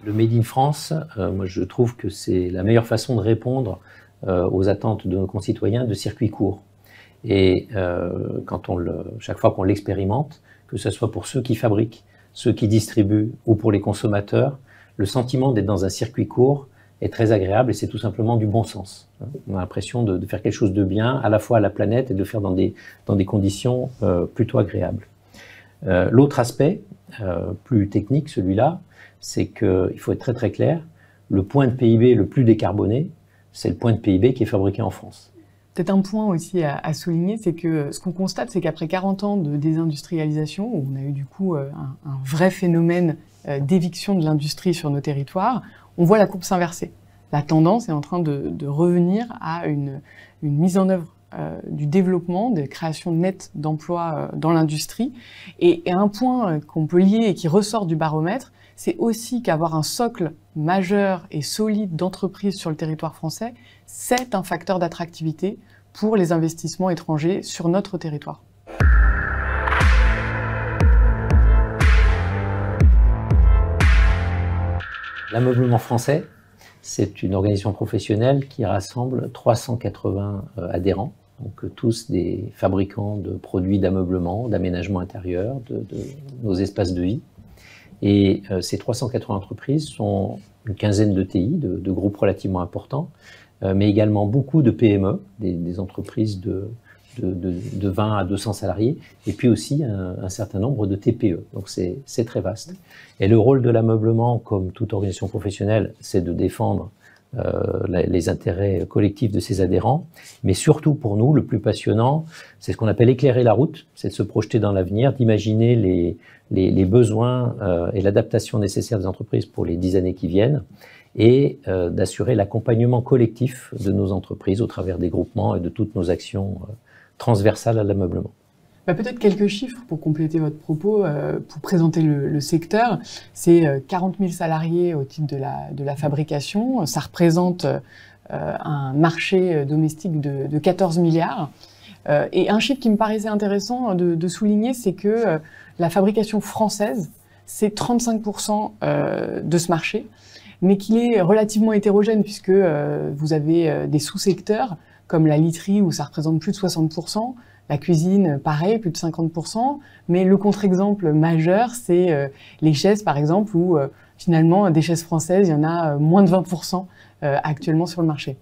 Le Made in France, moi je trouve que c'est la meilleure façon de répondre aux attentes de nos concitoyens de circuits courts. Et chaque fois qu'on l'expérimente, que ce soit pour ceux qui fabriquent, ceux qui distribuent ou pour les consommateurs, le sentiment d'être dans un circuit court est très agréable et c'est tout simplement du bon sens. On a l'impression de faire quelque chose de bien, à la fois à la planète et de faire dans des conditions plutôt agréables. L'autre aspect, plus technique celui-là, c'est qu'il faut être très très clair, le point de PIB le plus décarboné, c'est le point de PIB qui est fabriqué en France. Peut-être un point aussi à souligner, c'est que ce qu'on constate, c'est qu'après 40 ans de désindustrialisation, où on a eu du coup un vrai phénomène d'éviction de l'industrie sur nos territoires, on voit la courbe s'inverser. La tendance est en train de revenir à une mise en œuvre du développement, des créations nettes d'emplois dans l'industrie. Et un point qu'on peut lier et qui ressort du baromètre, c'est aussi qu'avoir un socle majeur et solide d'entreprises sur le territoire français, c'est un facteur d'attractivité pour les investissements étrangers sur notre territoire. L'ameublement français, c'est une organisation professionnelle qui rassemble 380 adhérents, donc tous des fabricants de produits d'ameublement, d'aménagement intérieur, de nos espaces de vie. Et ces 380 entreprises sont une quinzaine de TI, de groupes relativement importants, mais également beaucoup de PME, des entreprises de 20 à 200 salariés, et puis aussi un certain nombre de TPE. Donc c'est très vaste. Et le rôle de l'ameublement, comme toute organisation professionnelle, c'est de défendre les intérêts collectifs de ses adhérents, mais surtout pour nous, le plus passionnant, c'est ce qu'on appelle éclairer la route, c'est de se projeter dans l'avenir, d'imaginer les besoins et l'adaptation nécessaire des entreprises pour les 10 années qui viennent, et d'assurer l'accompagnement collectif de nos entreprises au travers des groupements et de toutes nos actions transversales à l'ameublement. Peut-être quelques chiffres pour compléter votre propos, pour présenter le secteur. C'est 40 000 salariés au titre de la fabrication. Ça représente un marché domestique de 14 milliards. Et un chiffre qui me paraissait intéressant de souligner, c'est que la fabrication française, c'est 35% de ce marché, mais qu'il est relativement hétérogène puisque vous avez des sous-secteurs comme la literie où ça représente plus de 60%, la cuisine, pareil, plus de 50%, mais le contre-exemple majeur, c'est les chaises, par exemple, où finalement, des chaises françaises, il y en a moins de 20% actuellement sur le marché.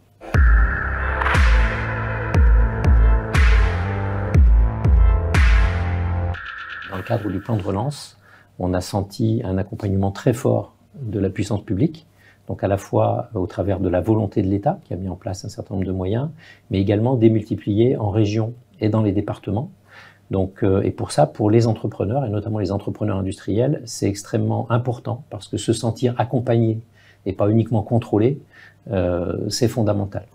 Dans le cadre du plan de relance, on a senti un accompagnement très fort de la puissance publique, donc à la fois au travers de la volonté de l'État, qui a mis en place un certain nombre de moyens, mais également démultipliés en régions et dans les départements. Donc, et pour ça, pour les entrepreneurs, et notamment les entrepreneurs industriels, c'est extrêmement important, parce que se sentir accompagné et pas uniquement contrôlé, c'est fondamental.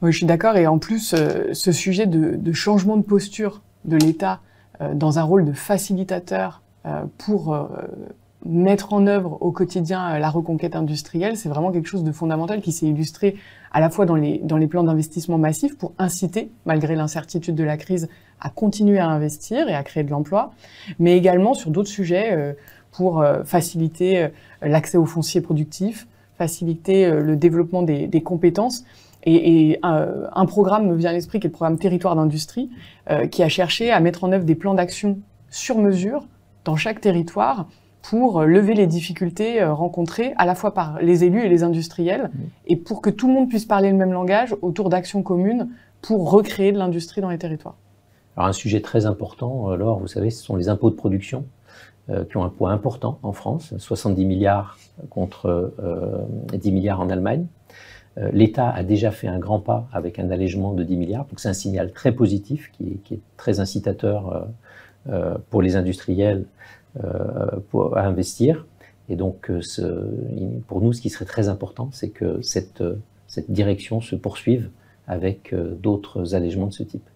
Oui, je suis d'accord, et en plus, ce sujet de changement de posture de l'État dans un rôle de facilitateur pour mettre en œuvre au quotidien la reconquête industrielle, c'est vraiment quelque chose de fondamental qui s'est illustré à la fois dans les plans d'investissement massifs pour inciter, malgré l'incertitude de la crise, à continuer à investir et à créer de l'emploi, mais également sur d'autres sujets pour faciliter l'accès au foncier productif, faciliter le développement des compétences. Et un programme me vient à l'esprit qui est le programme Territoire d'Industrie, qui a cherché à mettre en œuvre des plans d'action sur mesure dans chaque territoire pour lever les difficultés rencontrées à la fois par les élus et les industriels, et pour que tout le monde puisse parler le même langage autour d'actions communes pour recréer de l'industrie dans les territoires. Alors un sujet très important, alors vous savez, ce sont les impôts de production qui ont un poids important en France, 70 milliards contre 10 milliards en Allemagne. L'État a déjà fait un grand pas avec un allègement de 10 milliards, donc c'est un signal très positif qui est très incitateur pour les industriels à investir. Et donc, pour nous, ce qui serait très important, c'est que cette direction se poursuive avec d'autres allègements de ce type.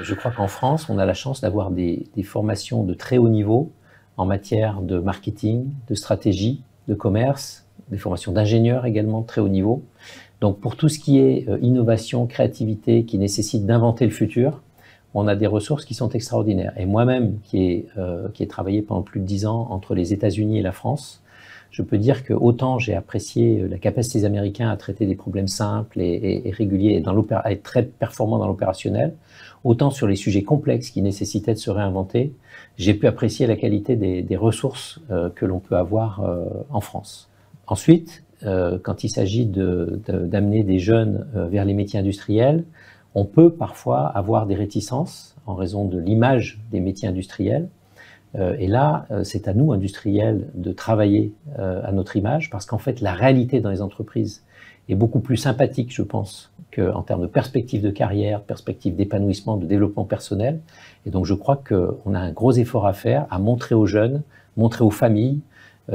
Je crois qu'en France, on a la chance d'avoir des formations de très haut niveau en matière de marketing, de stratégie, de commerce, des formations d'ingénieurs également de très haut niveau. Donc pour tout ce qui est innovation, créativité, qui nécessite d'inventer le futur, on a des ressources qui sont extraordinaires. Et moi-même, qui ai travaillé pendant plus de 10 ans entre les États-Unis et la France, je peux dire que autant j'ai apprécié la capacité des Américains à traiter des problèmes simples et réguliers et à être très performants dans l'opérationnel, autant sur les sujets complexes qui nécessitaient de se réinventer, j'ai pu apprécier la qualité des ressources que l'on peut avoir en France. Ensuite, quand il s'agit d'amener des jeunes vers les métiers industriels, on peut parfois avoir des réticences en raison de l'image des métiers industriels. Et là, c'est à nous, industriels, de travailler à notre image, parce qu'en fait, la réalité dans les entreprises est beaucoup plus sympathique, je pense, qu'en termes de perspective de carrière, perspective d'épanouissement, de développement personnel. Et donc, je crois qu'on a un gros effort à faire, à montrer aux jeunes, montrer aux familles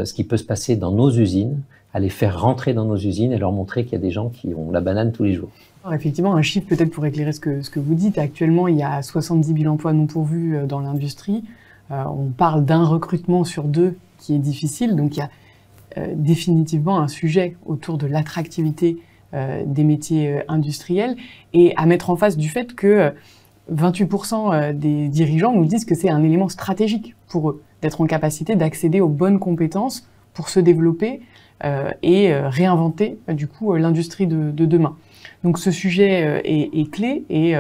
ce qui peut se passer dans nos usines, à les faire rentrer dans nos usines et leur montrer qu'il y a des gens qui ont la banane tous les jours. Alors effectivement, un chiffre peut-être pour éclairer ce que vous dites. Actuellement, il y a 70 000 emplois non pourvus dans l'industrie. On parle d'un recrutement sur 2 qui est difficile. Donc il y a définitivement un sujet autour de l'attractivité des métiers industriels et à mettre en face du fait que 28% des dirigeants nous disent que c'est un élément stratégique pour eux d'être en capacité d'accéder aux bonnes compétences pour se développer et réinventer du coup l'industrie de demain. Donc ce sujet est clé et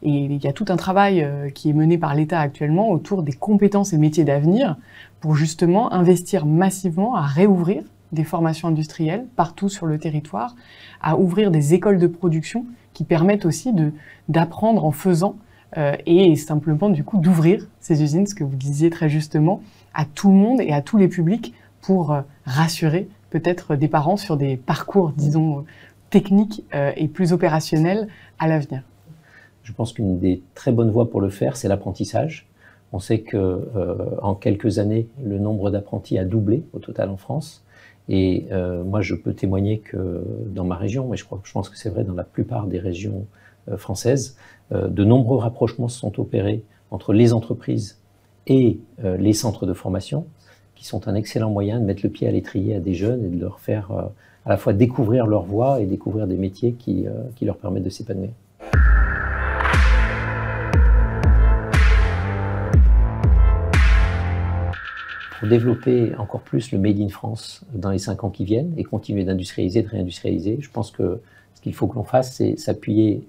il y a tout un travail qui est mené par l'État actuellement autour des compétences et métiers d'avenir pour justement investir massivement à réouvrir des formations industrielles partout sur le territoire, à ouvrir des écoles de production qui permettent aussi d'apprendre en faisant et simplement du coup d'ouvrir ces usines, ce que vous disiez très justement, à tout le monde et à tous les publics pour rassurer peut-être des parents sur des parcours, disons, techniques et plus opérationnels à l'avenir. Je pense qu'une des très bonnes voies pour le faire, c'est l'apprentissage. On sait que en quelques années, le nombre d'apprentis a doublé au total en France. Et moi, je peux témoigner que dans ma région, mais je pense que c'est vrai dans la plupart des régions françaises, de nombreux rapprochements se sont opérés entre les entreprises et les centres de formation, qui sont un excellent moyen de mettre le pied à l'étrier à des jeunes et de leur faire à la fois découvrir leur voie et découvrir des métiers qui leur permettent de s'épanouir. Pour développer encore plus le Made in France dans les 5 ans qui viennent et continuer d'industrialiser, de réindustrialiser, je pense que ce qu'il faut que l'on fasse, c'est s'appuyer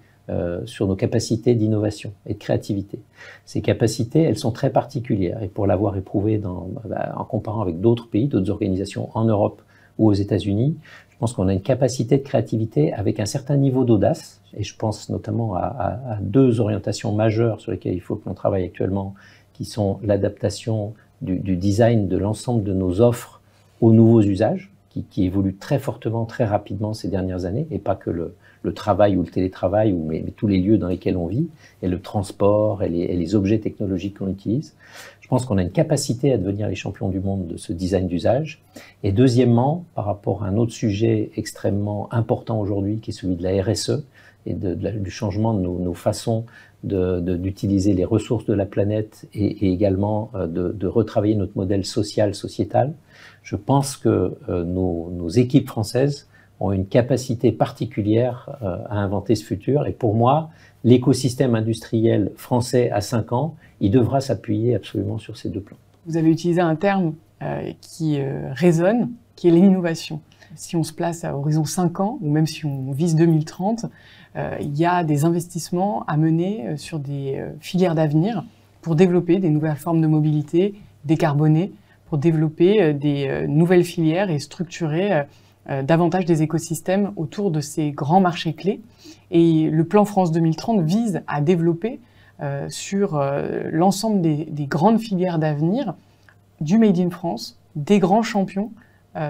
sur nos capacités d'innovation et de créativité. Ces capacités, elles sont très particulières et pour l'avoir éprouvé en comparant avec d'autres pays, d'autres organisations en Europe ou aux États-Unis, je pense qu'on a une capacité de créativité avec un certain niveau d'audace et je pense notamment à 2 orientations majeures sur lesquelles il faut que l'on travaille actuellement, qui sont l'adaptation du design de l'ensemble de nos offres aux nouveaux usages, qui évoluent très fortement, très rapidement ces dernières années, et pas que le travail ou le télétravail, mais tous les lieux dans lesquels on vit, et le transport, et les objets technologiques qu'on utilise. Je pense qu'on a une capacité à devenir les champions du monde de ce design d'usage. Et deuxièmement, par rapport à un autre sujet extrêmement important aujourd'hui, qui est celui de la RSE, et du changement de nos façons d'utiliser les ressources de la planète et également de retravailler notre modèle social, sociétal, je pense que nos équipes françaises ont une capacité particulière à inventer ce futur. Et pour moi, l'écosystème industriel français à 5 ans, il devra s'appuyer absolument sur ces 2 plans. Vous avez utilisé un terme qui résonne, qui est l'innovation. Si on se place à horizon 5 ans, ou même si on vise 2030, il y a des investissements à mener sur des filières d'avenir pour développer des nouvelles formes de mobilité décarbonées, pour développer des nouvelles filières et structurer davantage des écosystèmes autour de ces grands marchés clés. Et le plan France 2030 vise à développer sur l'ensemble des grandes filières d'avenir du Made in France, des grands champions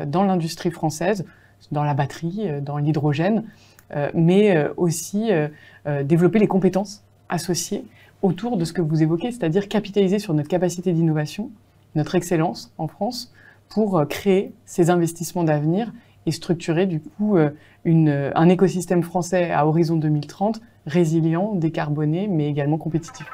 dans l'industrie française, dans la batterie, dans l'hydrogène, mais aussi développer les compétences associées autour de ce que vous évoquez, c'est-à-dire capitaliser sur notre capacité d'innovation, notre excellence en France, pour créer ces investissements d'avenir et structurer du coup un écosystème français à horizon 2030 résilient, décarboné, mais également compétitif.